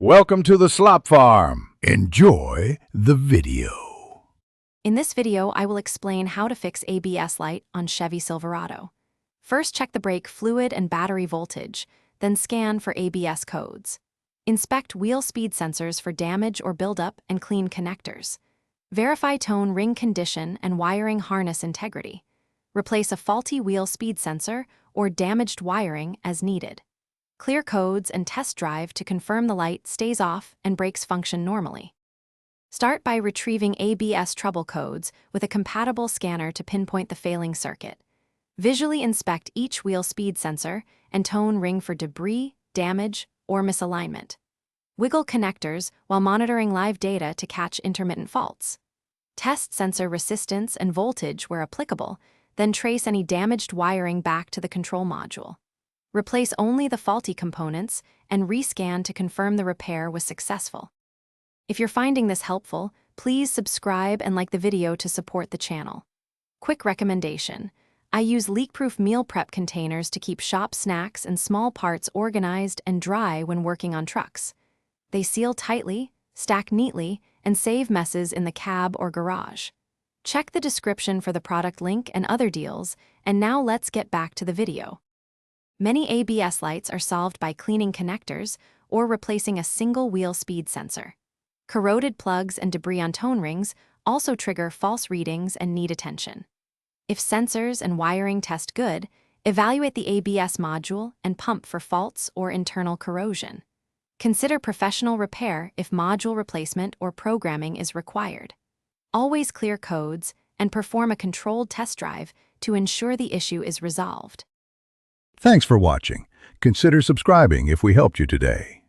Welcome to the Slop Farm. Enjoy the video. In this video, I will explain how to fix ABS light on Chevy Silverado. First, check the brake fluid and battery voltage, then scan for ABS codes. Inspect wheel speed sensors for damage or buildup and clean connectors. Verify tone ring condition and wiring harness integrity. Replace a faulty wheel speed sensor or damaged wiring as needed. Clear codes and test drive to confirm the light stays off and brakes function normally. Start by retrieving ABS trouble codes with a compatible scanner to pinpoint the failing circuit. Visually inspect each wheel speed sensor and tone ring for debris, damage, or misalignment. Wiggle connectors while monitoring live data to catch intermittent faults. Test sensor resistance and voltage where applicable, then trace any damaged wiring back to the control module. Replace only the faulty components and rescan to confirm the repair was successful. If you're finding this helpful, please subscribe and like the video to support the channel. Quick recommendation: I use leak-proof meal prep containers to keep shop snacks and small parts organized and dry when working on trucks. They seal tightly, stack neatly, and save messes in the cab or garage. Check the description for the product link and other deals, and now let's get back to the video. Many ABS lights are solved by cleaning connectors or replacing a single wheel speed sensor. Corroded plugs and debris on tone rings also trigger false readings and need attention. If sensors and wiring test good, evaluate the ABS module and pump for faults or internal corrosion. Consider professional repair if module replacement or programming is required. Always clear codes and perform a controlled test drive to ensure the issue is resolved. Thanks for watching. Consider subscribing if we helped you today.